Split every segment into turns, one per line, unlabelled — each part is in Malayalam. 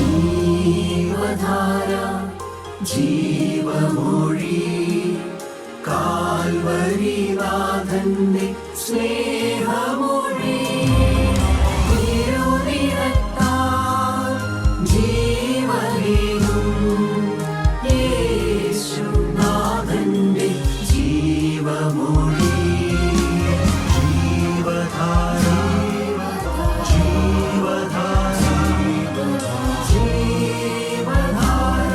ജീവധാര ജീവമൊഴി കാൽവരിനാഥന്റെ സ്നേഹമൊഴി തിരുനിറത്താൽ ജീവനേകും യേശുനാഥന്റെ ജീവമൊഴി ജീവധാര ജീവധാര ജീവധാര.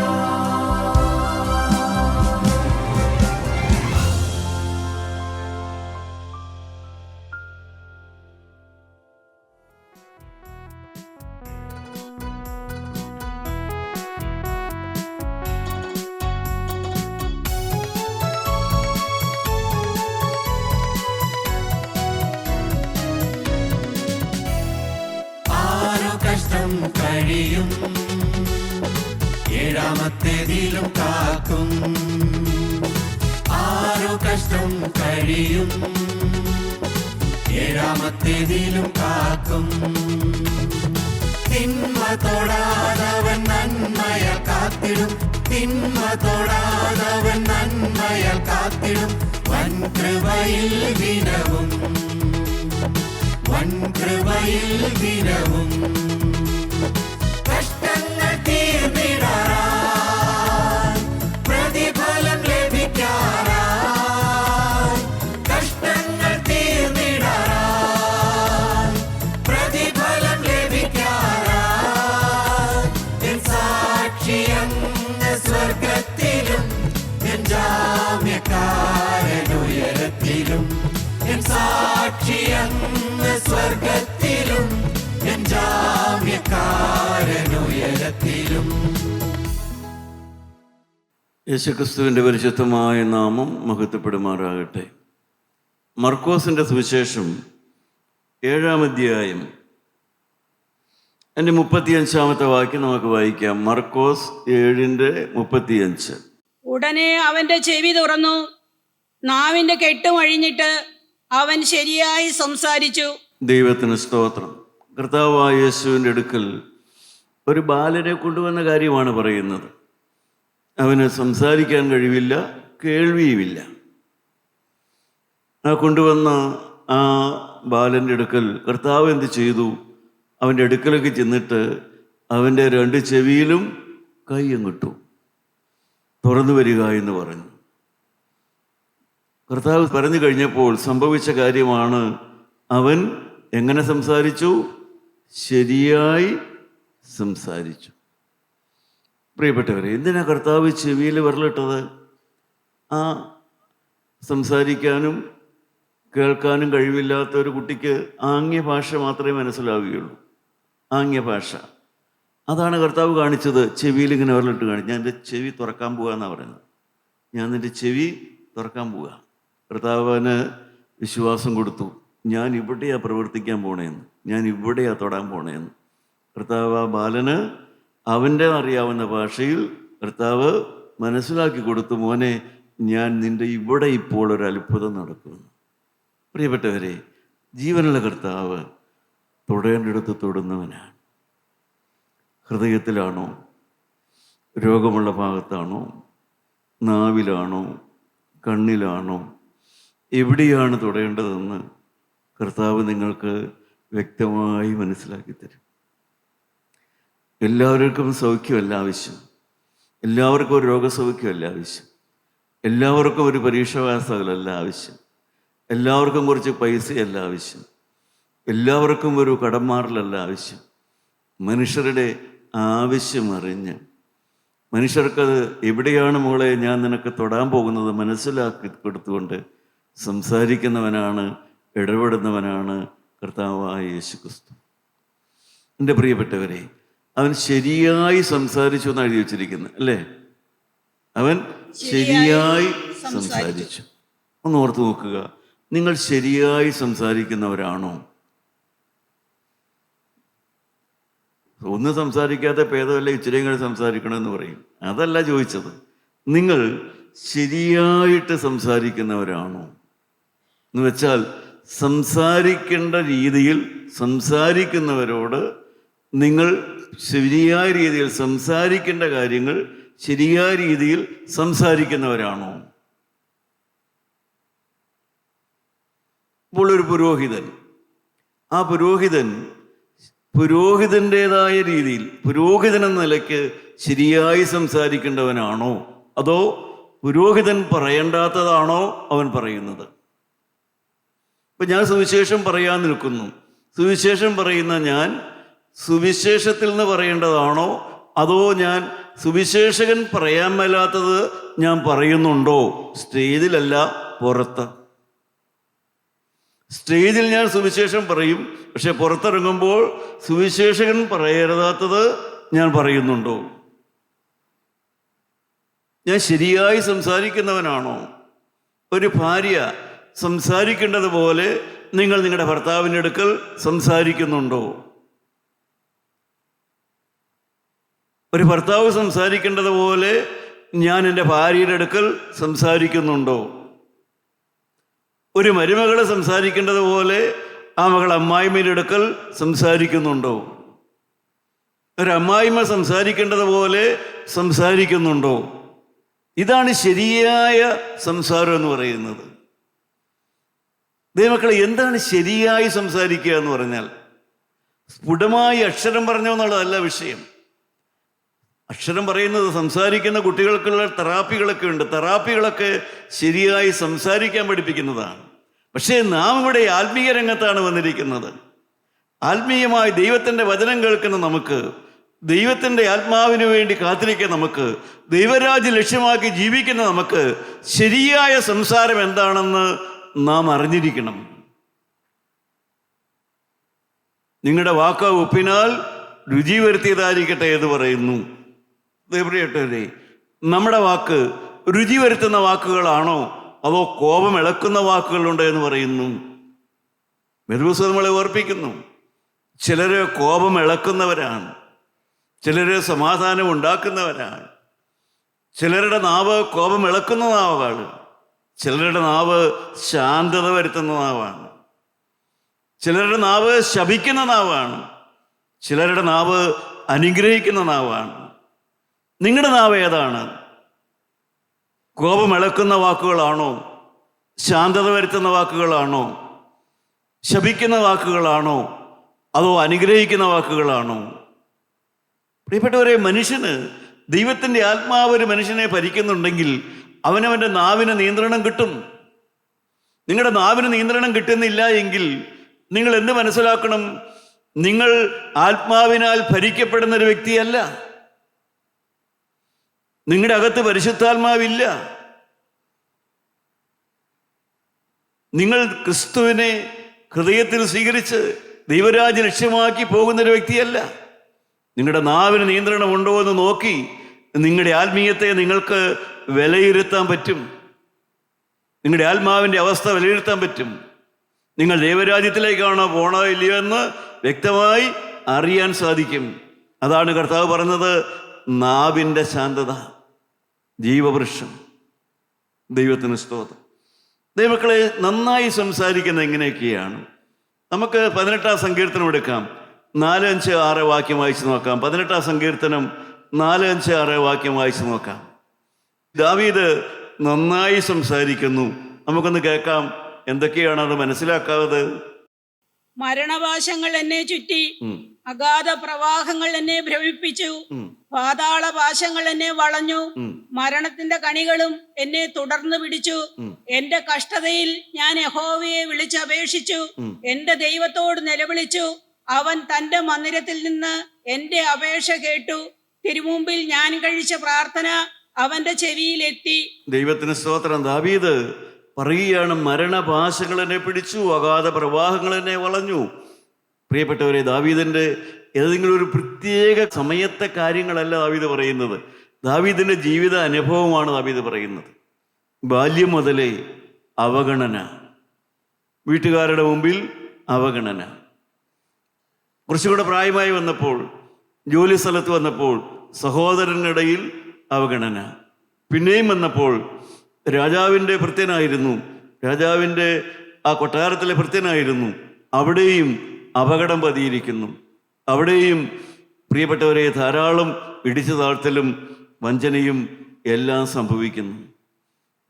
ആരോ കഷ്ടം കഴിയും ഏഴാമത്തേതിലും കാക്കും. ആരോ കഷ്ടം കഴിയും ഏഴാമത്തേതിലും കാക്കും. തിന്മ തൊടാതവൻ നന്മയാൽ കാത്തിടും. തിന്മ തൊടാതവൻ നന്മയാൽ കാത്തിടും. വൻ കൃപയിൽ ദിനവും വൻ കൃപയിൽ ദിനവും കഷ്ടങ്ങൾ തീർന്നിടാൻ പ്രതിഫലം ലഭിക്കാറായി. കഷ്ടങ്ങൾ തീർന്നിടാൻ പ്രതിഫലം ലഭിക്കാറായി. എൻ സാക്ഷിയങ്ങ് സ്വർഗത്തിലും എൻ ജാമ്യക്കാരൻ ഉയരത്തിലും. എൻ സാക്ഷിയങ്ങ് സ്വർഗത്തിലും എൻ ജാമ്യക്കാരൻ ഉയരത്തിലും.
യേശുക്രിസ്തുവിൻ്റെ പരിശുദ്ധമായ നാമം മഹത്വപ്പെടുമാറാകട്ടെ. മർക്കോസിൻ്റെ സുവിശേഷം 7-ാം അധ്യായം എൻ്റെ 35-ാമത്തെ വാക്യം നമുക്ക് വായിക്കാം. മർക്കോസ് 7:35.
ഉടനെ അവന്റെ ചെവി തുറന്നു, നാവിന്റെ കെട്ടും അഴിഞ്ഞിട്ട് അവൻ ശരിയായി സംസാരിച്ചു.
ദൈവത്തിന് സ്തോത്രം. കർത്താവായ യേശുവിൻ്റെ അടുക്കൽ ഒരു ബാലനെ കൊണ്ടുവന്ന കാര്യമാണ് പറയുന്നത്. അവന് സംസാരിക്കാൻ കഴിവില്ല, കേൾവിയുമില്ല. കൊണ്ടുവന്ന ആ ബാലൻ്റെ അടുക്കൽ കർത്താവ് എന്ത് ചെയ്തു? അവൻ്റെ അടുക്കലേക്ക് ചെന്നിട്ട് അവൻ്റെ 2 ചെവിയിലും കൈയങ്ങിട്ടു. തുറന്നു വരിക എന്ന് പറഞ്ഞു. കർത്താവ് പറഞ്ഞു കഴിഞ്ഞപ്പോൾ സംഭവിച്ച കാര്യമാണ്. അവൻ എങ്ങനെ സംസാരിച്ചു? ശരിയായി സംസാരിച്ചു. പ്രിയപ്പെട്ടവരെ, എന്തിനാ കർത്താവ് ചെവിയിൽ വിരലിട്ടത്? ആ സംസാരിക്കാനും കേൾക്കാനും കഴിവില്ലാത്ത ഒരു കുട്ടിക്ക് ആംഗ്യ ഭാഷ മാത്രമേ മനസ്സിലാവുകയുള്ളൂ. ആംഗ്യ ഭാഷ അതാണ് കർത്താവ് കാണിച്ചത്. ചെവിയിൽ ഇങ്ങനെ വിരലിട്ട് കാണിച്ചു. ഞാൻ എൻ്റെ ചെവി തുറക്കാൻ പോവുക എന്നാണ് പറയുന്നത്. ഞാൻ നിൻ്റെ ചെവി തുറക്കാൻ പോവുക. കർത്താവിന് വിശ്വാസം കൊടുത്തു. ഞാൻ ഇവിടെയാണ് പ്രവർത്തിക്കാൻ പോണേന്ന്, ഞാൻ ഇവിടെയാണ് തൊടാൻ പോണേന്ന്. കർത്താവ് ആ ബാലന് അവൻ്റെ അറിയാവുന്ന ഭാഷയിൽ കർത്താവ് മനസ്സിലാക്കി കൊടുത്തു, മോനെ, ഞാൻ നിൻ്റെ ഇവിടെ ഇപ്പോൾ ഒരു അത്ഭുതം നടക്കുമെന്ന്. പ്രിയപ്പെട്ടവരെ, ജീവനുള്ള കർത്താവ് തൊടേണ്ടിടത്ത് തൊടുന്നവനാണ്. ഹൃദയത്തിലാണോ? രോഗമുള്ള ഭാഗത്താണോ? നാവിലാണോ? കണ്ണിലാണോ? എവിടെയാണ് തൊടേണ്ടതെന്ന് കർത്താവ് നിങ്ങൾക്ക് വ്യക്തമായി മനസ്സിലാക്കി തരും. എല്ലാവർക്കും സൗഖ്യമല്ല ആവശ്യം, എല്ലാവർക്കും ഒരു രോഗസൗഖ്യമല്ല ആവശ്യം, എല്ലാവർക്കും ഒരു പരീക്ഷാവാസങ്ങളല്ല ആവശ്യം, എല്ലാവർക്കും കുറച്ച് പൈസയല്ല ആവശ്യം, എല്ലാവർക്കും ഒരു കടമാറലല്ല ആവശ്യം. മനുഷ്യരുടെ ആവശ്യം അറിഞ്ഞ് മനുഷ്യർക്കത് എവിടെയാണ് മോളെ ഞാൻ നിനക്ക് തൊടാൻ പോകുന്നത് മനസ്സിലാക്കി കൊടുത്തുകൊണ്ട് സംസാരിക്കുന്നവനാണ്, ഇടപെടുന്നവനാണ് കർത്താവായ യേശുക്രിസ്തു. എൻ്റെ പ്രിയപ്പെട്ടവരെ, അവൻ ശരിയായി സംസാരിച്ചു എന്നാണ് എഴുതി വച്ചിരിക്കുന്നത്, അല്ലേ? അവൻ ശരിയായി സംസാരിച്ചു. ഒന്ന് ഓർത്ത് നോക്കുക, നിങ്ങൾ ശരിയായി സംസാരിക്കുന്നവരാണോ? ഒന്ന് സംസാരിക്കാത്ത ഭേദമല്ല, ഇച്ചിരിയും കൂടെ സംസാരിക്കണമെന്ന് പറയും. അതല്ല ചോദിച്ചത്. നിങ്ങൾ ശരിയായിട്ട് സംസാരിക്കുന്നവരാണോ എന്ന് വെച്ചാൽ, സംസാരിക്കേണ്ട രീതിയിൽ സംസാരിക്കുന്നവരോട് നിങ്ങൾ ശരിയായ രീതിയിൽ സംസാരിക്കേണ്ട കാര്യങ്ങൾ ശരിയായ രീതിയിൽ സംസാരിക്കുന്നവരാണോ? ഇപ്പോൾ ഒരു പുരോഹിതൻ, ആ പുരോഹിതൻ്റെതായ രീതിയിൽ പുരോഹിതൻ എന്ന നിലയ്ക്ക് ശരിയായി സംസാരിക്കേണ്ടവനാണോ, അതോ പുരോഹിതൻ പറയേണ്ടാത്തതാണോ അവൻ പറയുന്നത്? ഇപ്പം ഞാൻ സുവിശേഷം പറയാൻ നിൽക്കുന്നു. സുവിശേഷം പറയുന്ന ഞാൻ സുവിശേഷത്തിൽ നിന്ന് പറയേണ്ടതാണോ, അതോ ഞാൻ സുവിശേഷകൻ പറയാൻ മേലാത്തത് ഞാൻ പറയുന്നുണ്ടോ? സ്റ്റേജിലല്ല, പുറത്ത്. സ്റ്റേജിൽ ഞാൻ സുവിശേഷം പറയും, പക്ഷെ പുറത്തിറങ്ങുമ്പോൾ സുവിശേഷകൻ പറയരുതാത്തത് ഞാൻ പറയുന്നുണ്ടോ? ഞാൻ ശരിയായി സംസാരിക്കുന്നവനാണോ? ഒരു ഭാര്യ സംസാരിക്കേണ്ടത് പോലെ നിങ്ങൾ നിങ്ങളുടെ ഭർത്താവിൻ്റെ അടുക്കൽ സംസാരിക്കുന്നുണ്ടോ? ഒരു ഭർത്താവ് സംസാരിക്കേണ്ടത് പോലെ ഞാൻ എൻ്റെ ഭാര്യയുടെ അടുക്കൽ സംസാരിക്കുന്നുണ്ടോ? ഒരു മരുമകളെ സംസാരിക്കേണ്ടത് പോലെ ആ മകൾ അമ്മായിമ്മയുടെ അടുക്കൽ സംസാരിക്കുന്നുണ്ടോ? ഒരു അമ്മായിമ്മ സംസാരിക്കേണ്ടത് പോലെ സംസാരിക്കുന്നുണ്ടോ? ഇതാണ് ശരിയായ സംസാരം എന്ന് പറയുന്നത്. ദൈവമക്കളെ, എന്താണ് ശരിയായി സംസാരിക്കുക എന്ന് പറഞ്ഞാൽ? സ്ഫുടമായി അക്ഷരം പറഞ്ഞോ എന്നുള്ളതല്ല വിഷയം. അക്ഷരം പറയുന്നത്, സംസാരിക്കുന്ന കുട്ടികൾക്കുള്ള തെറാപ്പികളൊക്കെ ഉണ്ട്. തെറാപ്പികളൊക്കെ ശരിയായി സംസാരിക്കാൻ പഠിപ്പിക്കുന്നതാണ്. പക്ഷേ നാം ഇവിടെ ആത്മീയ രംഗത്താണ് വന്നിരിക്കുന്നത്. ആത്മീയമായി ദൈവത്തിൻ്റെ വചനം കേൾക്കുന്ന നമുക്ക്, ദൈവത്തിൻ്റെ ആത്മാവിന് വേണ്ടി കാത്തിരിക്കുന്ന നമുക്ക്, ദൈവരാജ്യം ലക്ഷ്യമാക്കി ജീവിക്കുന്ന നമുക്ക് ശരിയായ സംസാരം എന്താണെന്ന് നാം അറിഞ്ഞിരിക്കണം. നിങ്ങളുടെ വാക്ക് ഉപ്പിനാൽ രുചി വരുത്തിയതായിരിക്കട്ടെ എന്ന് പറയുന്നു. പ്രിയപ്പെട്ടവരെ, നമ്മുടെ വാക്ക് രുചി വരുത്തുന്ന വാക്കുകളാണോ, അതോ കോപം ഇളക്കുന്ന വാക്കുകളുണ്ട് എന്ന് പറയുന്നു. മെരുസ നമ്മളെ ഓർപ്പിക്കുന്നു. ചിലര് കോപം ഇളക്കുന്നവരാണ്, ചിലര് സമാധാനം ഉണ്ടാക്കുന്നവരാണ്. ചിലരുടെ നാവ് കോപം ഇളക്കുന്ന നാവാണ്, ചിലരുടെ നാവ് ശാന്തത വരുത്തുന്ന നാവാണ്. ചിലരുടെ നാവ് ശപിക്കുന്ന നാവാണ്, ചിലരുടെ നാവ് അനുഗ്രഹിക്കുന്ന നാവാണ്. നിങ്ങളുടെ നാവ് ഏതാണ്? കോപം ഇളക്കുന്ന വാക്കുകളാണോ, ശാന്തത വരുത്തുന്ന വാക്കുകളാണോ, ശപിക്കുന്ന വാക്കുകളാണോ, അതോ അനുഗ്രഹിക്കുന്ന വാക്കുകളാണോ? പ്രിയപ്പെട്ടവരെ, മനുഷ്യന് ദൈവത്തിൻ്റെ ആത്മാവ് ഒരു മനുഷ്യനെ ഭരിക്കുന്നുണ്ടെങ്കിൽ അവനവൻ്റെ നാവിന് നിയന്ത്രണം കിട്ടും. നിങ്ങളുടെ നാവിന് നിയന്ത്രണം കിട്ടുന്നില്ല എങ്കിൽ നിങ്ങൾ എന്ത് മനസ്സിലാക്കണം? നിങ്ങൾ ആത്മാവിനാൽ ഭരിക്കപ്പെടുന്ന ഒരു വ്യക്തിയല്ല. നിങ്ങളുടെ അകത്ത് പരിശുദ്ധാത്മാവില്ല. നിങ്ങൾ ക്രിസ്തുവിനെ ഹൃദയത്തിൽ സ്വീകരിച്ച് ദൈവരാജ്യം ലക്ഷ്യമാക്കി പോകുന്നൊരു വ്യക്തിയല്ല. നിങ്ങളുടെ നാവിന് നിയന്ത്രണം ഉണ്ടോ എന്ന് നോക്കി നിങ്ങളുടെ ആത്മീയത്തെ നിങ്ങൾക്ക് വിലയിരുത്താൻ പറ്റും. നിങ്ങളുടെ ആത്മാവിൻ്റെ അവസ്ഥ വിലയിരുത്താൻ പറ്റും. നിങ്ങൾ ദൈവരാജ്യത്തിലേക്കാണോ പോണോ ഇല്ലയോ എന്ന് വ്യക്തമായി അറിയാൻ സാധിക്കും. അതാണ് കർത്താവ് പറഞ്ഞത്, നാവിൻ്റെ ശാന്തത ജീവവൃക്ഷം. ദൈവത്തിന് സ്തോത്രം. ദൈവമക്കളെ, നന്നായി സംസാരിക്കുന്നത് എങ്ങനെയൊക്കെയാണ്? നമുക്ക് 18-ാം സങ്കീർത്തനം എടുക്കാം. 4, 5, 6 വാക്യം വായിച്ചു നോക്കാം. 18-ാം സങ്കീർത്തനം 4, 5, 6 വാക്യം വായിച്ചു നോക്കാം. ദാവീദ് നന്നായി സംസാരിക്കുന്നു. നമുക്കൊന്ന് കേൾക്കാം. എന്തൊക്കെയാണ് അത് മനസ്സിലാക്കാത്തത്?
മരണപാശങ്ങൾ എന്നെ ചുറ്റി, അഗാധ പ്രവാഹങ്ങൾ എന്നെ ഭ്രമിപ്പിച്ചു, പാതാളപാശങ്ങൾ എന്നെ വളഞ്ഞു, മരണത്തിന്റെ കണികളും എന്നെ തുടർന്ന് പിടിച്ചു. എന്റെ കഷ്ടതയിൽ ഞാൻ യഹോവയെ വിളിച്ചപേക്ഷിച്ചു, എന്റെ ദൈവത്തോട് നിലവിളിച്ചു. അവൻ തന്റെ മന്ദിരത്തിൽ നിന്ന് എന്റെ അപേക്ഷ കേട്ടു. തിരുമുമ്പിൽ ഞാൻ കഴിച്ച പ്രാർത്ഥന അവന്റെ ചെവിയിലെത്തി.
ദൈവത്തിന് സ്തോത്രം. ദാവീദ് പറയുകയാണ്, മരണപാശങ്ങൾ എന്നെ പിടിച്ചു, അഗാധ പ്രവാഹങ്ങൾ എന്നെ വളഞ്ഞു. പ്രിയപ്പെട്ടവരെ, ദാവീദിന്റെ ഏതെങ്കിലും ഒരു പ്രത്യേക സമയത്തെ കാര്യങ്ങളല്ല ദാവീദ് പറയുന്നത്. ദാവീദിന്റെ ജീവിത അനുഭവമാണ് ദാവീദ് പറയുന്നത്. ബാല്യം മുതലേ അവഗണന, വീട്ടുകാരുടെ മുമ്പിൽ അവഗണന, കുറച്ചുകൂടെ പ്രായമായി വന്നപ്പോൾ, ജോലി സ്ഥലത്ത് വന്നപ്പോൾ സഹോദരനിടയിൽ അവഗണന, പിന്നെയും വന്നപ്പോൾ രാജാവിൻ്റെ ഭൃത്യനായിരുന്നു, രാജാവിൻ്റെ ആ കൊട്ടാരത്തിലെ ഭൃത്യനായിരുന്നു, അവിടെയും അപകടം പതിയിരിക്കുന്നു, അവിടെയും പ്രിയപ്പെട്ടവരെ, ധാരാളം ഇടിച്ചു താഴ്ത്തലും വഞ്ചനയും എല്ലാം സംഭവിക്കുന്നു.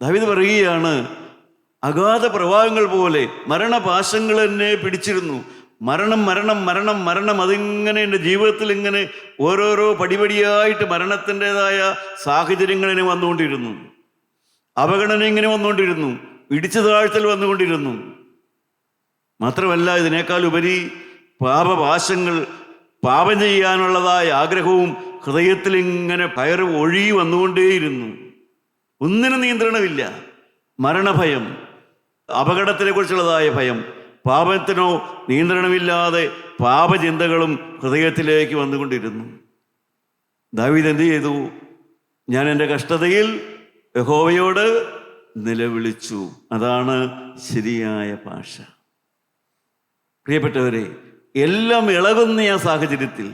ദാവീദ് പറയുകയാണ്, അഗാധ പ്രവാഹങ്ങൾ പോലെ മരണപാശങ്ങൾ എന്നെ പിടിച്ചിരുന്നു. മരണം മരണം മരണം മരണം അതിങ്ങനെ എൻ്റെ ജീവിതത്തിൽ ഇങ്ങനെ ഓരോരോ പടിപടിയായിട്ട് മരണത്തിൻ്റെതായ സാഹചര്യങ്ങൾ ഇങ്ങനെ വന്നുകൊണ്ടിരുന്നു. അവഗണന ഇങ്ങനെ വന്നുകൊണ്ടിരുന്നു. ഇടിച്ചു താഴ്ത്തൽ വന്നുകൊണ്ടിരുന്നു. മാത്രമല്ല, ഇതിനേക്കാൾ ഉപരി പാപപാശങ്ങൾ, പാപം ചെയ്യാനുള്ളതായ ആഗ്രഹവും ഹൃദയത്തിൽ ഇങ്ങനെ കയറി ഒഴുകി വന്നുകൊണ്ടേയിരുന്നു. ഒന്നിനും നിയന്ത്രണമില്ല. മരണഭയം, അപകടത്തിനെ കുറിച്ചുള്ളതായ ഭയം, പാപത്തിനോ നിയന്ത്രണമില്ലാതെ പാപചിന്തകളും ഹൃദയത്തിലേക്ക് വന്നുകൊണ്ടിരുന്നു. ദാവീദ് എന്ത് ചെയ്തു? ഞാൻ എൻ്റെ കഷ്ടതയിൽ യഹോവയോട് നിലവിളിച്ചു. അതാണ് ശരിയായ ഭാഷ. പ്രിയപ്പെട്ടവരെ, എല്ലാം ഇളകുന്ന ആ സാഹചര്യത്തിൽ,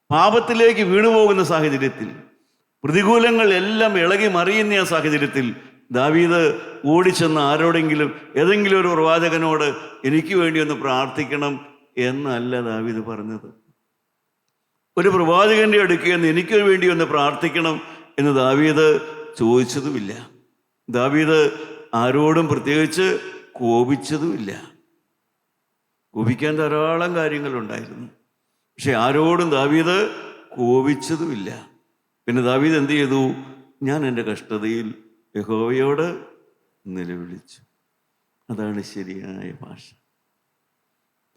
പാപത്തിലേക്ക് വീണുപോകുന്ന സാഹചര്യത്തിൽ, പ്രതികൂലങ്ങൾ എല്ലാം ഇളകി മറിയുന്ന ആ സാഹചര്യത്തിൽ ദാവീദ് ഓടിച്ചെന്ന് ആരോടെങ്കിലും, ഏതെങ്കിലും ഒരു പ്രവാചകനോട് എനിക്ക് വേണ്ടി ഒന്ന് പ്രാർത്ഥിക്കണം എന്നല്ല ദാവീദ് പറഞ്ഞത്. ഒരു പ്രവാചകന്റെ അടുക്കൽ നിന്ന് എനിക്ക് വേണ്ടി ഒന്ന് പ്രാർത്ഥിക്കണം എന്ന് ദാവീദ് ചോദിച്ചതുമില്ല. ദാവീദ് ആരോടും പ്രത്യേകിച്ച് കോപിച്ചതുമില്ല. കോപിക്കാൻ ധാരാളം കാര്യങ്ങളുണ്ടായിരുന്നു, പക്ഷെ ആരോടും ദാവീദ് കോപിച്ചതുമില്ല. പിന്നെ ദാവീദ് എന്ത് ചെയ്തു? ഞാൻ എൻ്റെ കഷ്ടതയിൽ യഹോവയോട് നിലവിളിച്ചു. അതാണ് ശരിയായ ഭാഷ.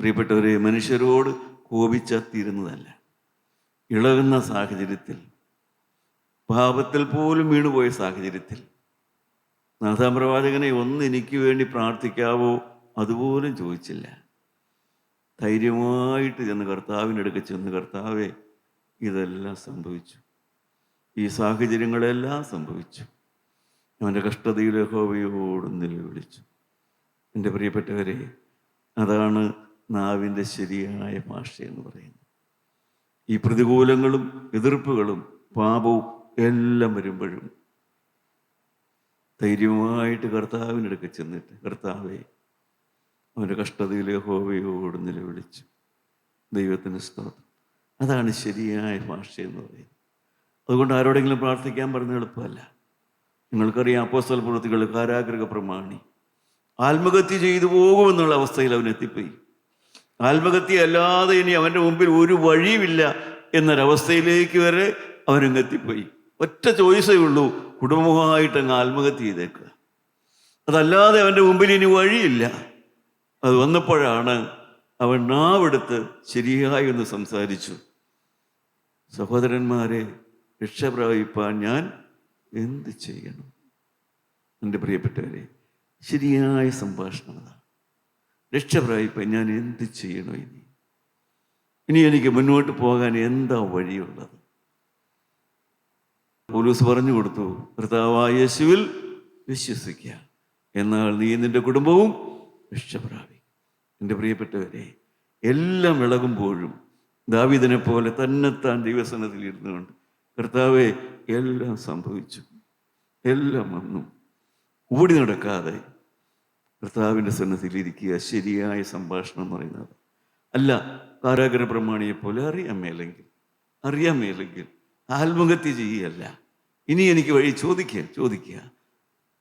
പ്രിയപ്പെട്ടവരെ, മനുഷ്യരോട് കോപിച്ചാൽ തീരുന്നതല്ല. ഇളകുന്ന സാഹചര്യത്തിൽ, പാപത്തിൽ പോലും വീണുപോയ സാഹചര്യത്തിൽ നാഥാൻ പ്രവാചകനെ ഒന്ന് എനിക്ക് വേണ്ടി പ്രാർത്ഥിക്കാവോ അതുപോലും ചോദിച്ചില്ല. ധൈര്യമായിട്ട് ചെന്ന് കർത്താവിൻ്റെ അടുക്കൽ ചെന്ന്, കർത്താവേ, ഇതെല്ലാം സംഭവിച്ചു, ഈ സാഹചര്യങ്ങളെല്ലാം സംഭവിച്ചു, അവൻ്റെ കഷ്ടതയിൽ യഹോവയോട് നിലവിളിച്ചു. എൻ്റെ പ്രിയപ്പെട്ടവരെ, അതാണ് നാവിൻ്റെ ശരിയായ ഭാഷ എന്ന് പറയുന്നത്. ഈ പ്രതികൂലങ്ങളും എതിർപ്പുകളും പാപവും എല്ലാം വരുമ്പോഴും ധൈര്യമായിട്ട് കർത്താവിൻ്റെ അടുക്കൽ ചെന്നിട്ട്, കർത്താവേ, അവൻ്റെ കഷ്ടതയിൽ യഹോവയോട് നിലവിളിച്ചു. ദൈവത്തിന് സ്തോത്രം. അതാണ് ശരിയായ ഭാഷ എന്ന് പറയുന്നത്. അതുകൊണ്ട് ആരോടെങ്കിലും പ്രാർത്ഥിക്കാൻ പറഞ്ഞ എളുപ്പമല്ല. നിങ്ങൾക്കറിയാം, അപ്പോസ്തല പ്രവൃത്തികൾ കാരാഗൃഹ പ്രമാണി ആത്മഹത്യ ചെയ്തു പോകുമെന്നുള്ള അവസ്ഥയിൽ അവൻ എത്തിപ്പോയി. ആത്മഹത്യ അല്ലാതെ ഇനി അവൻ്റെ മുമ്പിൽ ഒരു വഴിയുമില്ല എന്നൊരവസ്ഥയിലേക്ക് വരെ അവനങ്ങ് എത്തിപ്പോയി. ഒറ്റ ചോയ്സേ ഉള്ളൂ, കുടുംബമായിട്ട് അങ്ങ് ആത്മഹത്യ ചെയ്തേക്കുക. അതല്ലാതെ അവൻ്റെ മുമ്പിൽ ഇനി വഴിയില്ല. അത് വന്നപ്പോഴാണ് അവൻ നാവെടുത്ത് ശരിയായി ഒന്ന് സംസാരിച്ചു. സഹോദരന്മാരെ, രക്ഷ പ്രാപിപ്പാൻ ഞാൻ എന്ത് ചെയ്യണം? എൻ്റെ പ്രിയപ്പെട്ടവരെ, ശരിയായ സംഭാഷണം അതാണ്. രക്ഷ പ്രാപിപ്പാൻ ഞാൻ എന്ത് ചെയ്യണോ? ഇനി എനിക്ക് മുന്നോട്ട് പോകാൻ എന്താ വഴിയുള്ളത്? പൗലോസ് പറഞ്ഞു കൊടുത്തു, കർത്താവായ യേശുവിൽ വിശ്വസിക്കുക, എന്നാൽ നീ നിന്റെ കുടുംബവും രക്ഷ പ്രാപിക്കും. എൻ്റെ പ്രിയപ്പെട്ടവരെ, എല്ലാം ഇളകുമ്പോഴും ദാവീദിനെ പോലെ തന്നെത്താൻ ദൈവസന്നിധിയിൽ ഇരുന്നുകൊണ്ട്, കർത്താവേ, എല്ലാം സംഭവിച്ചു, എല്ലാം വന്നു, ഓടി നടക്കാതെ കർത്താവിൻ്റെ സന്നിധിയിൽ ഇരിക്കുക. ശരിയായ സംഭാഷണം എന്ന് പറയുന്നത് അല്ല കാരാഗൃഹ പ്രമാണിയെ പോലെ അറിയാൻ മേലെങ്കിൽ ആത്മഹത്യ ചെയ്യുകയല്ല. ഇനി എനിക്ക് വഴി ചോദിക്കുക.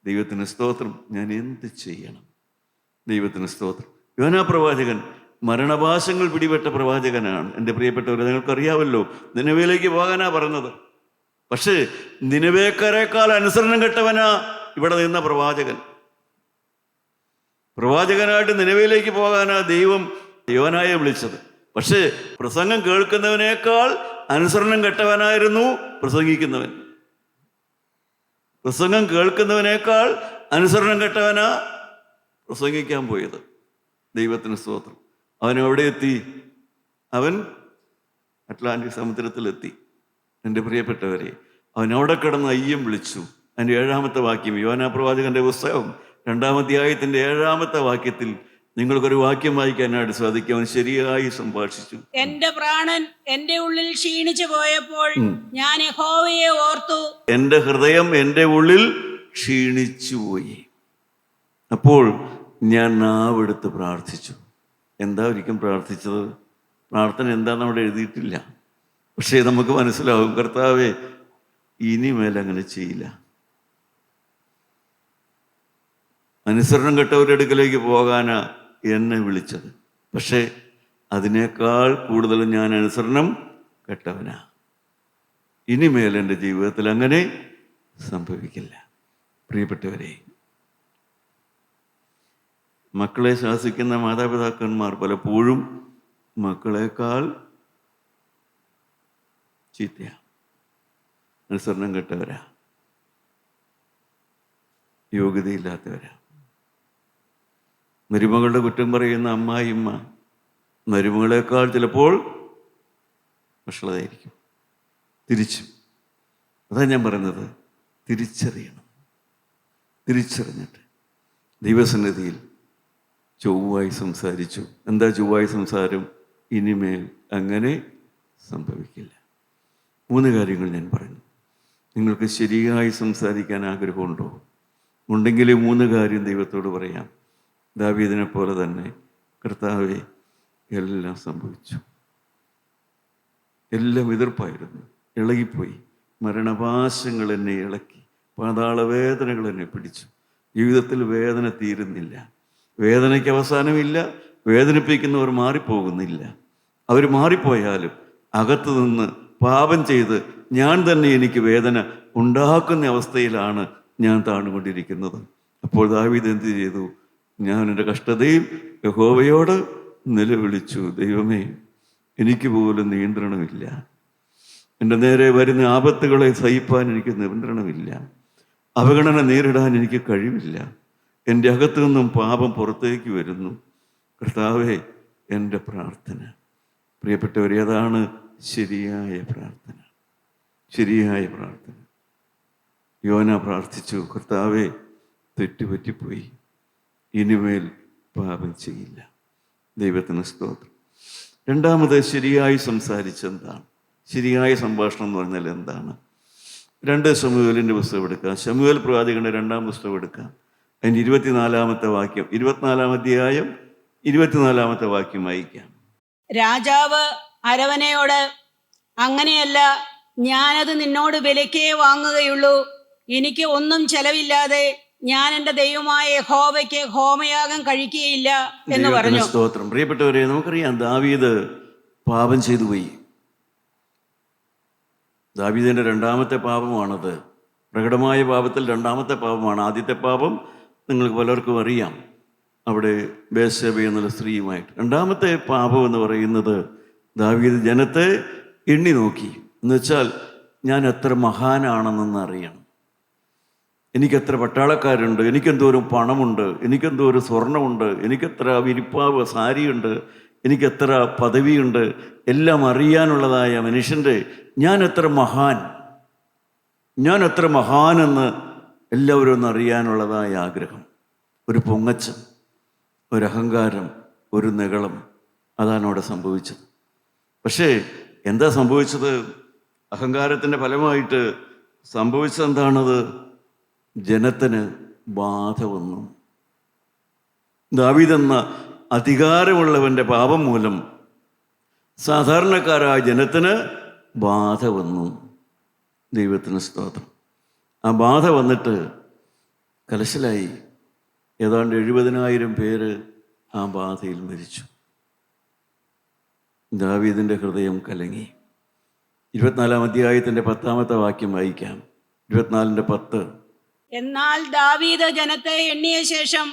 ദൈവത്തിന് സ്തോത്രം, ഞാൻ എന്ത് ചെയ്യണം? ദൈവത്തിന് സ്തോത്രം. യോനാ പ്രവാചകൻ മരണപാശങ്ങൾ പിടിപെട്ട പ്രവാചകനാണ്. എൻ്റെ പ്രിയപ്പെട്ടവരെ, നിങ്ങൾക്കറിയാമല്ലോ, നിനവേലേക്ക് പോകാനാ പറഞ്ഞത്. പക്ഷേ നിനവേക്കാരേക്കാൾ അനുസരണം കെട്ടവനാ ഇവിടെ നിന്ന പ്രവാചകനായിട്ട് നിനവേലേക്ക് പോകാനാ ദൈവം യോനായെ വിളിച്ചത്. പക്ഷേ പ്രസംഗം കേൾക്കുന്നവനേക്കാൾ അനുസരണം കെട്ടവനായിരുന്നു പ്രസംഗിക്കുന്നവൻ. പ്രസംഗം കേൾക്കുന്നവനേക്കാൾ അനുസരണം കെട്ടവനാ പ്രസംഗിക്കാൻ പോയത്. ദൈവത്തിന് സ്തോത്രം. അവൻ എവിടെ എത്തി? അവൻ അറ്റ്ലാന്റിക് സമുദ്രത്തിലെത്തി. എൻ്റെ പ്രിയപ്പെട്ടവരെ, അവൻ അവിടെ കിടന്ന് അയ്യം വിളിച്ചു. അതിൻ്റെ 7-ാമത്തെ വാക്യം, യോനാ പ്രവാചകന്റെ പുസ്തകം 2-ാം അധ്യായത്തിന്റെ 7-ാമത്തെ വാക്യത്തിൽ നിങ്ങൾക്കൊരു വാക്യം വായിക്കാനായിട്ട് സാധിക്കും. അവൻ ശരിയായി സംഭാഷിച്ചു.
എന്റെ പ്രാണൻ എന്റെ ഉള്ളിൽ ക്ഷീണിച്ചു പോയപ്പോൾ ഞാൻ യഹോവയെ ഓർത്തു.
എൻ്റെ ഹൃദയം എൻ്റെ ഉള്ളിൽ ക്ഷീണിച്ചുപോയി. അപ്പോൾ ഞാൻ നാവെടുത്ത് പ്രാർത്ഥിച്ചു. എന്താ ഒരിക്കലും പ്രാർത്ഥിച്ചത്? പ്രാർത്ഥന എന്താണെന്ന് അവിടെ എഴുതിയിട്ടില്ല. പക്ഷേ നമുക്ക് മനസ്സിലാവും, കർത്താവേ ഇനിമേൽ അങ്ങനെ ചെയ്യില്ല. അനുസരണം കെട്ടവരുടെ അടുക്കലേക്ക് പോകാനാ എന്നെ വിളിച്ചത്. പക്ഷേ അതിനേക്കാൾ കൂടുതൽ ഞാൻ അനുസരണം കെട്ടവനാ. ഇനിമേൽ എൻ്റെ ജീവിതത്തിൽ അങ്ങനെ സംഭവിക്കില്ല. പ്രിയപ്പെട്ടവരെ, മക്കളെ ശാസിക്കുന്ന മാതാപിതാക്കന്മാർ പലപ്പോഴും മക്കളെക്കാൾ ചീത്തയാ, അനുസരണം കെട്ടവരാ, യോഗ്യതയില്ലാത്തവരാ. മരുമകളുടെ കുറ്റം പറയുന്ന അമ്മായിമ്മ മരുമകളെക്കാൾ ചിലപ്പോൾ വഷളതായിരിക്കും. തിരിച്ചും അതാ ഞാൻ പറയുന്നത്, തിരിച്ചറിയണം. തിരിച്ചറിഞ്ഞിട്ട് ദൈവസന്നിധിയിൽ ചൊവ്വായി സംസാരിച്ചു. എന്താ ചൊവ്വായി സംസാരം? ഇനിമേൽ അങ്ങനെ സംഭവിക്കില്ല. 3 കാര്യങ്ങൾ ഞാൻ പറഞ്ഞു. നിങ്ങൾക്ക് ശരിയായി സംസാരിക്കാൻ ആഗ്രഹമുണ്ടോ? ഉണ്ടെങ്കിൽ 3 കാര്യം ദൈവത്തോട് പറയാം. ദാവീദിനെ പോലെ തന്നെ, കർത്താവേ എല്ലാം സംഭവിച്ചു, എല്ലാം എതിർപ്പായിരുന്നു, ഇളകിപ്പോയി, മരണപാശങ്ങൾ എന്നെ ഇളക്കി, പാതാള വേദനകൾ എന്നെ പിടിച്ചു, ജീവിതത്തിൽ വേദന തീരുന്നില്ല, വേദനയ്ക്ക് അവസാനമില്ല, വേദനിപ്പിക്കുന്നവർ മാറിപ്പോകുന്നില്ല. അവർ മാറിപ്പോയാലും അകത്തു നിന്ന് പാപം ചെയ്ത് ഞാൻ തന്നെ എനിക്ക് വേദന ഉണ്ടാക്കുന്ന അവസ്ഥയിലാണ് ഞാൻ താണുകൊണ്ടിരിക്കുന്നത്. അപ്പോൾ ദാവീദ് എന്ത് ചെയ്തു? ഞാൻ എൻ്റെ കഷ്ടതയിൽ യഹോവയോട് നിലവിളിച്ചു. ദൈവമേ, എനിക്ക് പോലും നിയന്ത്രണമില്ല, എൻ്റെ നേരെ വരുന്ന ആപത്തുകളെ സഹിപ്പാൻ എനിക്ക് നിയന്ത്രണമില്ല, അവഗണന നേരിടാൻ എനിക്ക് കഴിവില്ല, എൻ്റെ അകത്തു നിന്നും പാപം പുറത്തേക്ക് വരുന്നു. കർത്താവേ, എൻ്റെ പ്രാർത്ഥന. പ്രിയപ്പെട്ടവരെ, അതാണ് ശരിയായ പ്രാർത്ഥന. ശരിയായ പ്രാർത്ഥന. യോന പ്രാർത്ഥിച്ചു, കർത്താവേ തെറ്റുപറ്റിപ്പോയി, ഇനിമേൽ പാപം ചെയ്യില്ല. ദൈവത്തിന് സ്തോത്രം. രണ്ടാമത്, ശരിയായി സംസാരിച്ചെന്താണ്? ശരിയായ സംഭാഷണം എന്ന് പറഞ്ഞാൽ എന്താണ്? 2 ശമൂവേലിൻ്റെ പുസ്തകം എടുക്കാം. ശമൂവേൽ പ്രവാചകന്റെ 2-ാം പുസ്തകം എടുക്കാം. അതിൻ്റെ 24-ാമത്തെ വാക്യം, 24-ാം അധ്യായം 24-ാമത്തെ വാക്യം വായിക്കാം.
രാജാവ് അരവനയോട്, അങ്ങനെയല്ല, ഞാനത് നിന്നോട് വിലക്കേ വാങ്ങുകയുള്ളൂ. എനിക്ക് ഒന്നും ചെലവില്ലാതെ ഞാൻ എൻ്റെ ദൈവമായ യഹോവയ്ക്ക് ഹോമയാഗം കഴിക്കുകയില്ല എന്ന് പറഞ്ഞു.
സ്തോത്രം. പ്രിയപ്പെട്ടവരെ, നമുക്കറിയാം ദാവീദ് പാപം ചെയ്തു പോയി. ദാവീദിന്റെ 2-ാമത്തെ പാപമാണത്. പ്രകടമായ പാപത്തിൽ 2-ാമത്തെ പാപമാണ്. ആദ്യത്തെ പാപം നിങ്ങൾക്ക് പലർക്കും അറിയാം, അവിടെ ബേത്ശേബ എന്നുള്ള സ്ത്രീയുമായിട്ട്. 2-ാമത്തെ പാപം എന്ന് പറയുന്നത്, ദാവീദ് ജനത്തെ എണ്ണി നോക്കി. എന്നുവെച്ചാൽ, ഞാൻ എത്ര മഹാനാണെന്നൊന്ന് അറിയണം, എനിക്കെത്ര പട്ടാളക്കാരുണ്ട്, എനിക്കെന്തോരം പണമുണ്ട്, എനിക്കെന്തോരം സ്വർണമുണ്ട്, എനിക്കെത്ര വിരിപ്പാവ് സാരിയുണ്ട്, എനിക്കെത്ര പദവിയുണ്ട്, എല്ലാം അറിയാനുള്ളതായ മനുഷ്യൻ്റെ ഞാൻ എത്ര മഹാനെന്ന് എല്ലാവരും ഒന്ന് അറിയാനുള്ളതായ ആഗ്രഹം, ഒരു പൊങ്ങച്ചം, ഒരു അഹങ്കാരം, ഒരു നിഗളം, അതാണ് അവിടെ സംഭവിച്ചത്. പക്ഷേ എന്താ സംഭവിച്ചത്? അഹങ്കാരത്തിൻ്റെ ഫലമായിട്ട് സംഭവിച്ചത് എന്താണത്? ജനത്തിന് ബാധ വന്നു. ദാവീദെന്ന അധികാരമുള്ളവൻ്റെ പാപം മൂലം സാധാരണക്കാരായ ജനത്തിന് ബാധ വന്നു. ദൈവത്തിന് സ്തോത്രം. ആ ബാധ വന്നിട്ട് കലശലായി. ഏതാണ്ട് 70,000 പേര് ആ ബാധയിൽ മരിച്ചു. ദാവീദിൻ്റെ ഹൃദയം കലങ്ങി. 24-ാം അധ്യായത്തിൻ്റെ 10-ാമത്തെ വാക്യം വായിക്കാം. 24-10.
എന്നാൽ ദാവീദ് ജനത്തെ എണ്ണിയ ശേഷം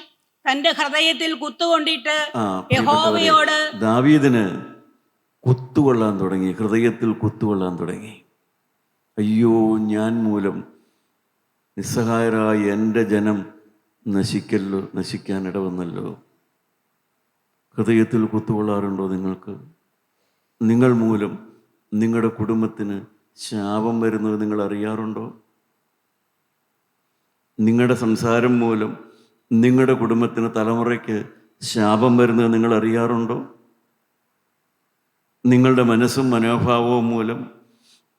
തന്റെ ഹൃദയത്തിൽ കുത്തുകൊണ്ടിട്ട് യഹോവയോട്,
ദാവീദിന് കുത്തുകൊള്ളാൻ തുടങ്ങി, ഹൃദയത്തിൽ കുത്തുകൊള്ളാൻ തുടങ്ങി. അയ്യോ, ഞാൻ മൂലം നിസ്സഹായരായ എൻ്റെ ജനം നശിക്കാൻ ഇടവന്നല്ലോ. ഹൃദയത്തിൽ കുത്തുകൊള്ളാറുണ്ടോ നിങ്ങൾക്ക്? നിങ്ങൾ മൂലം നിങ്ങളുടെ കുടുംബത്തിന് ശാപം വരുന്നത് നിങ്ങൾ അറിയാറുണ്ടോ? നിങ്ങളുടെ സംസാരം മൂലം നിങ്ങളുടെ കുടുംബത്തിന് തലമുറയ്ക്ക് ശാപം വരുന്നത് നിങ്ങൾ അറിയാറുണ്ടോ? നിങ്ങളുടെ മനസ്സും മനോഭാവവും മൂലം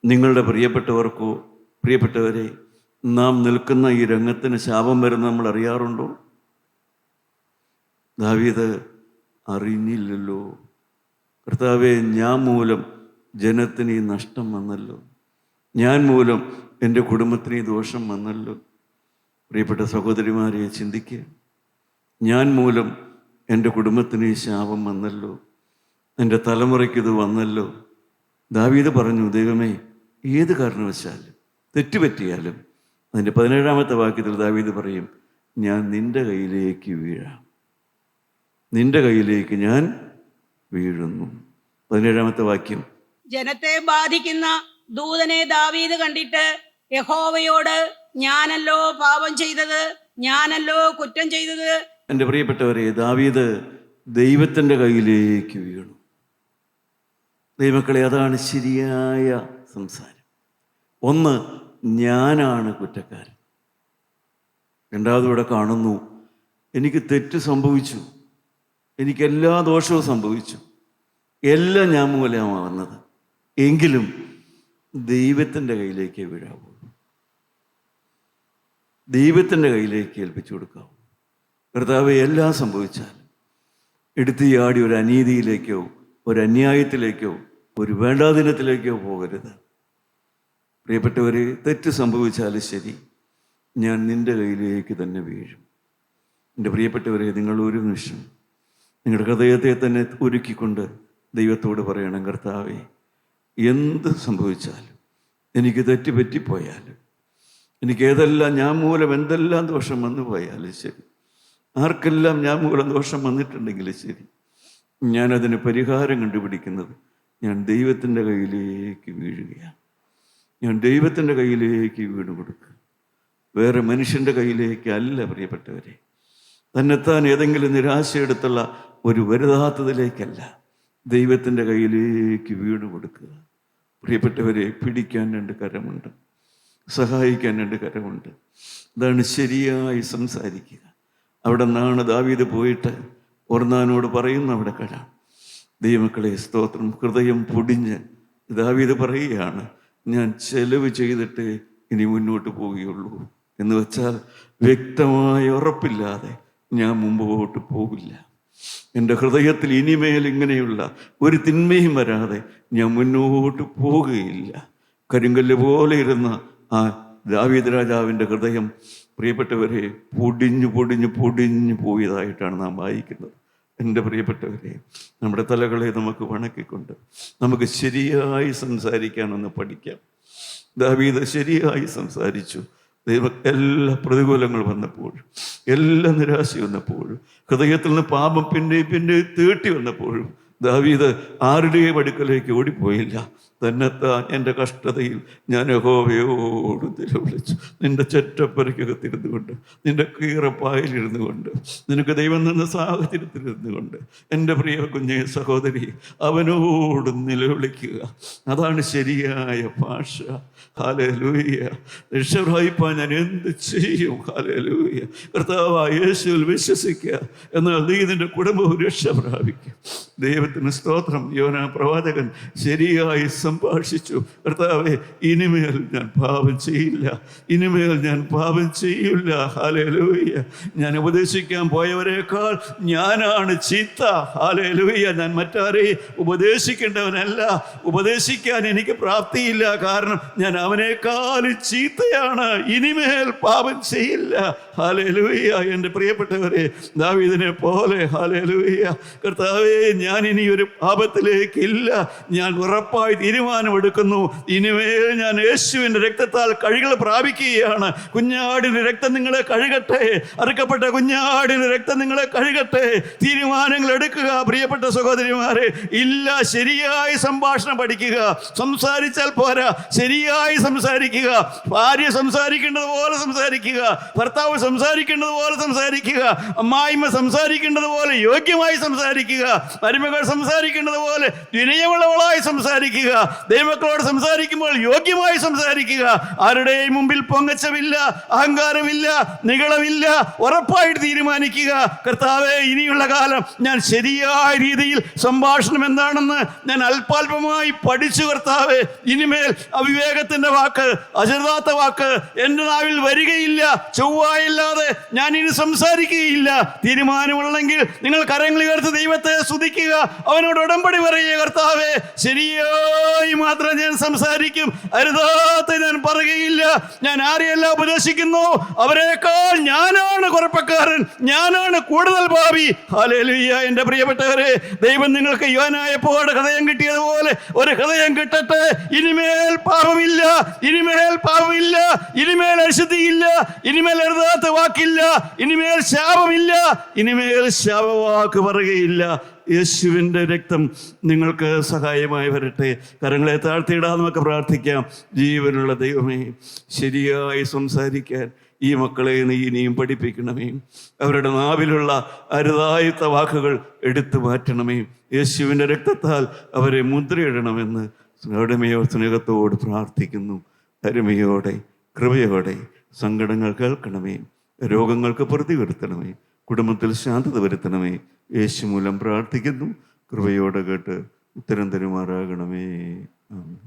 നിങ്ങളുടെ പ്രിയപ്പെട്ടവരെ നാം നിൽക്കുന്ന ഈ രംഗത്തിന് ശാപം വരുന്നത് നമ്മൾ അറിയാറുണ്ടോ? ദാവീദ് അറിഞ്ഞില്ലല്ലോ. കർത്താവേ, ഞാൻ മൂലം ജനത്തിന് ഈ നഷ്ടം വന്നല്ലോ, ഞാൻ മൂലം എൻ്റെ കുടുംബത്തിന് ഈ ദോഷം വന്നല്ലോ. പ്രിയപ്പെട്ട സഹോദരിമാരെ, ചിന്തിക്കുക. ഞാൻ മൂലം എൻ്റെ കുടുംബത്തിന് ഈ ശാപം വന്നല്ലോ, എൻ്റെ തലമുറയ്ക്കിത് വന്നല്ലോ. ദാവീദ് പറഞ്ഞു, ദൈവമേ, ഏത് കാരണവശാലും തെറ്റുപറ്റിയാലും, അതിൻ്റെ 17-ാമത്തെ വാക്യത്തിൽ ദാവീദ് പറയും, ഞാൻ നിൻ്റെ കയ്യിലേക്ക് വീഴാം, നിൻ്റെ കയ്യിലേക്ക് ഞാൻ വീഴുന്നു. 17-ാമത്തെ വാക്യം.
ജനത്തെ ബാധിക്കുന്ന ദൂതനെ ദാവീദ് കണ്ടിട്ട് യഹോവയോട്, ഞാനല്ലോ പാപം ചെയ്തത്, ഞാനല്ലോ കുറ്റം ചെയ്തത്.
എൻ്റെ പ്രിയപ്പെട്ടവരെ, ദാവീദ് ദൈവത്തിൻ്റെ കയ്യിലേക്ക് വീണു. ദൈവമക്കളെ, അതാണ് ശരിയായ സംസാരം. ഒന്ന്, ഞാനാണ് കുറ്റക്കാരൻ. രണ്ടാമത് ഇവിടെ കാണുന്നു, എനിക്ക് തെറ്റ് സംഭവിച്ചു, എനിക്ക് എല്ലാ ദോഷവും സംഭവിച്ചു, എല്ലാം ഞാൻ മൂലമാണ് വന്നത്. എങ്കിലും ദൈവത്തിൻ്റെ കയ്യിലേക്ക് വീഴാവൂ, ദൈവത്തിൻ്റെ കയ്യിലേക്ക് ഏൽപ്പിച്ചു കൊടുക്കാവൂ. കർത്താവേ, എല്ലാം സംഭവിച്ചാലും എടുത്തിയാടി ഒരു അനീതിയിലേക്കോ ഒരു അന്യായത്തിലേക്കോ ഒരു വേണ്ടാദിനത്തിലേക്കോ പോകരുത്. പ്രിയപ്പെട്ടവരെ, തെറ്റ് സംഭവിച്ചാലും ശരി, ഞാൻ നിൻ്റെ കയ്യിലേക്ക് തന്നെ വീഴും. എൻ്റെ പ്രിയപ്പെട്ടവരെ, നിങ്ങൾ ഒരു നിമിഷം നിങ്ങളുടെ ഹൃദയത്തെ തന്നെ ഒരുക്കിക്കൊണ്ട് ദൈവത്തോട് പറയണം, കർത്താവേ, എന്ത് സംഭവിച്ചാലും, എനിക്ക് തെറ്റ് പറ്റിപ്പോയാലും, എനിക്ക് ഏതെല്ലാം ഞാൻ മൂലം എന്തെല്ലാം ദോഷം വന്നു പോയാലും ശരി, ആർക്കെല്ലാം ഞാൻ മൂലം ദോഷം വന്നിട്ടുണ്ടെങ്കിലും ശരി, ഞാനതിന് പരിഹാരം കണ്ടുപിടിക്കുന്നത് ഞാൻ ദൈവത്തിൻ്റെ കയ്യിലേക്ക് വീഴുകയാണ്. ഞാൻ ദൈവത്തിൻ്റെ കയ്യിലേക്ക് വീണ് കൊടുക്കുക, വേറെ മനുഷ്യൻ്റെ കയ്യിലേക്ക് അല്ല. പ്രിയപ്പെട്ടവരെ, തന്നെത്താൻ ഏതെങ്കിലും നിരാശയെടുത്തുള്ള ഒരു വരുതാത്തതിലേക്കല്ല, ദൈവത്തിൻ്റെ കയ്യിലേക്ക് വീണ് കൊടുക്കുക. പ്രിയപ്പെട്ടവരെ, പിടിക്കാൻ 2 കരമുണ്ട്, സഹായിക്കാൻ 2 കരമുണ്ട്. അതാണ് ശരിയായി സംസാരിക്കുക. അവിടെ നിന്നാണ് ദാവീദ് പോയിട്ട് ഒർന്നാനോട് പറയുന്ന അവിടെ കട. ദൈവമക്കളെ, സ്തോത്രം. ഹൃദയം പൊടിഞ്ഞ് ദാവീദ് പറയുകയാണ്, ഞാൻ ചെലവ് ചെയ്തിട്ട് ഇനി മുന്നോട്ട് പോവുകയുള്ളൂ. എന്ന് വെച്ചാൽ വ്യക്തമായ ഉറപ്പില്ലാതെ ഞാൻ മുമ്പോട്ട് പോകില്ല. എൻ്റെ ഹൃദയത്തിൽ ഇനിമേൽ ഇങ്ങനെയുള്ള ഒരു തിന്മയും വരാതെ ഞാൻ മുന്നോട്ട് പോകുകയില്ല. കരിങ്കല്ല് പോലെ ഇരുന്ന ആ ദാവീദ് രാജാവിൻ്റെ ഹൃദയം, പ്രിയപ്പെട്ടവരെ, പൊടിഞ്ഞു പൊടിഞ്ഞു പൊടിഞ്ഞു പോയതായിട്ടാണ് നാം വായിക്കുന്നത്. എൻ്റെ പ്രിയപ്പെട്ടവരെ, നമ്മുടെ തലകളെ നമുക്ക് വണക്കിക്കൊണ്ട് നമുക്ക് ശരിയായി സംസാരിക്കാനൊന്ന് പഠിക്കാം. ദാവീദ് ശരിയായി സംസാരിച്ചു. ദൈവം എല്ലാ പ്രതികൂലങ്ങൾ വന്നപ്പോഴും, എല്ലാ നിരാശ വന്നപ്പോഴും, ഹൃദയത്തിൽ നിന്ന് പാപം പിന്നെ തേട്ടി വന്നപ്പോഴും ദാവീദ് ആരുടെയും അടുക്കലേക്ക് ഓടിപ്പോയില്ല. തന്നെത്താൻ എൻ്റെ കഷ്ടതയിൽ ഞാൻ യഹോവയോട് നിലവിളിച്ചു. നിന്റെ ചെറ്റപ്പരക്കകത്തിരുന്നു കൊണ്ട്, നിന്റെ കീറപ്പായലിരുന്നു കൊണ്ട്, നിനക്ക് ദൈവം നിന്ന സാഹചര്യത്തിലിരുന്നു കൊണ്ട്, എൻ്റെ പ്രിയ കുഞ്ഞെ സഹോദരി, അവനോട് നിലവിളിക്കുക. അതാണ് ശരിയായ ഭാഷ. ഹല്ലേലൂയ. രക്ഷപ്രാപിപ്പാൻ ഞാൻ എന്ത് ചെയ്യും? ഹല്ലേലൂയ. കർത്താവായ യേശുവിൽ വിശ്വസിക്കുക, എന്നാൽ നീ നിന്റെ കുടുംബവും രക്ഷ പ്രാപിക്കും. ദൈവത്തിന് സ്തോത്രം. യോനാ പ്രവാചകൻ ശരിയായി സംഭാഷിച്ചു. കർത്താവേ, ഇനിമേൽ ഞാൻ പാപം ചെയ്യില്ല, ഇനിമേൽ ഞാൻ പാപം ചെയ്യില്ല. ഹല്ലേലൂയ. ഞാൻ ഉപദേശിക്കാൻ പോയവരെക്കാൾ ഞാനാണ് ചീത്ത. ഹല്ലേലൂയ. ഞാൻ മറ്റാരെയും ഉപദേശിക്കേണ്ടവനല്ല, ഉപദേശിക്കാൻ എനിക്ക് പ്രാപ്തിയില്ല. കാരണം ഞാൻ അവനേക്കാൾ ചീത്തയാണ്. ഇനിമേൽ പാപം ചെയ്യില്ല. ഹല്ലേലൂയ. എൻ്റെ പ്രിയപ്പെട്ടവരെ, ദാവീദിനെ പോലെ, ഹല്ലേലൂയ, കർത്താവേ, ഞാൻ ഇനി ഒരു പാപത്തിലേക്കില്ല. ഞാൻ ഉറപ്പായി തീരുമാനമെടുക്കുന്നു. ഇനിമേൽ ഞാൻ യേശുവിൻ്റെ രക്തത്താൽ കഴുകൽ പ്രാപിക്കുകയാണ്. കുഞ്ഞാടിൻ്റെ രക്തം നിങ്ങളെ കഴുകട്ടെ, അറുക്കപ്പെട്ട കുഞ്ഞാടിൻ്റെ രക്തം നിങ്ങളെ കഴുകട്ടെ. തീരുമാനങ്ങൾ എടുക്കുക പ്രിയപ്പെട്ട സഹോദരിമാരെ. ഇല്ല, ശരിയായി സംഭാഷണം പഠിക്കുക. സംസാരിച്ചാൽ പോരാ, ശരിയായി സംസാരിക്കുക. ഭാര്യ സംസാരിക്കേണ്ടത് പോലെ സംസാരിക്കുക, ഭർത്താവ് സംസാരിക്കേണ്ടത് പോലെ സംസാരിക്കുക, അമ്മായിമ്മ സംസാരിക്കേണ്ടത് പോലെ യോഗ്യമായി സംസാരിക്കുക, മരുമകൾ സംസാരിക്കേണ്ടത് പോലെ വിനയമുള്ളവളായി സംസാരിക്കുക. ദൈവമക്കളോട് സംസാരിക്കുമ്പോൾ യോഗ്യമായി സംസാരിക്കുക. ആരുടെയും മുമ്പിൽ പൊങ്ങച്ചമില്ല, അഹങ്കാരമില്ല, നികളമില്ല. ഉറപ്പായിട്ട് തീരുമാനിക്കുക, കർത്താവേ, ഇനിയുള്ള കാലം ഞാൻ ശരിയായ രീതിയിൽ സംഭാഷണം എന്താണെന്ന് ഞാൻ അല്പാൽപമായി പഠിച്ചു. കർത്താവേ, ഇനിമേൽ അവിവേകത്തിന്റെ വാക്ക്, അചിതാത്ത വാക്ക് എൻ്റെ നാവിൽ വരികയില്ല. ചൊവ്വായില്ലാതെ ഞാൻ ഇനി സംസാരിക്കുകയില്ല. തീരുമാനമുള്ളെങ്കിൽ നിങ്ങൾ കരങ്ങൾ ഉയർത്തി ദൈവത്തെ സ്തുതിക്കുക, അവനോട് ഉടമ്പടി പറയുക. കർത്താവേ, ശരിയായ
നന്നായി മാത്രം ഞാൻ സംസാരിക്കും, അരുതാത്ത ഞാൻ പറയുകയില്ല. ഞാൻ ആരെയെല്ലാം ഉപദേശിക്കുന്നു അവരെക്കാൾ ഞാനാണ് കുഴപ്പക്കാരൻ, ഞാനാണ് കൂടുതൽ ഭാവി. ഹല്ലേലൂയ. എൻ്റെ പ്രിയപ്പെട്ടവരെ, ദൈവം നിങ്ങൾക്ക് യോനായപ്പോടെ ഹൃദയം കിട്ടിയതുപോലെ ഒരു ഹൃദയം കിട്ടട്ടെ. ഇനിമേൽ പാപമില്ല, ഇനിമേൽ പാപമില്ല, ഇനിമേൽ അശുദ്ധിയില്ല, ഇനിമേൽ എഴുതാത്ത വാക്കില്ല, ഇനിമേൽ ശാപമില്ല, ഇനിമേൽ ശാപവാക്ക് പറയുകയില്ല. യേശുവിൻ്റെ രക്തം നിങ്ങൾക്ക് സഹായമായി വരട്ടെ. കരങ്ങളെ താഴ്ത്തിയിടാൻ നമുക്ക് പ്രാർത്ഥിക്കാം. ജീവനുള്ള ദൈവമേ, ശരിയായി സംസാരിക്കാൻ ഈ മക്കളെ നീ ഇനിയും പഠിപ്പിക്കണമേ. അവരുടെ നാവിലുള്ള അരുതായത്ത വാക്കുകൾ എടുത്തു മാറ്റണമേ. യേശുവിൻ്റെ രക്തത്താൽ അവരെ മുദ്രയിടണമെന്ന് അരുമയോ സ്നേഹത്തോട് പ്രാർത്ഥിക്കുന്നു. അരുമയോടെ കൃപയോടെ സങ്കടങ്ങൾ കേൾക്കണമേ, രോഗങ്ങൾക്ക് പ്രതി വരുത്തണമേ, കുടുംബത്തിൽ ശാന്തത വരുത്തണമേ. യേശു മൂലം പ്രാർത്ഥിക്കുന്നു. കൃപയോടെ കേട്ട് ഉത്തരം തരുമാറാകണമേ. ആമേൻ.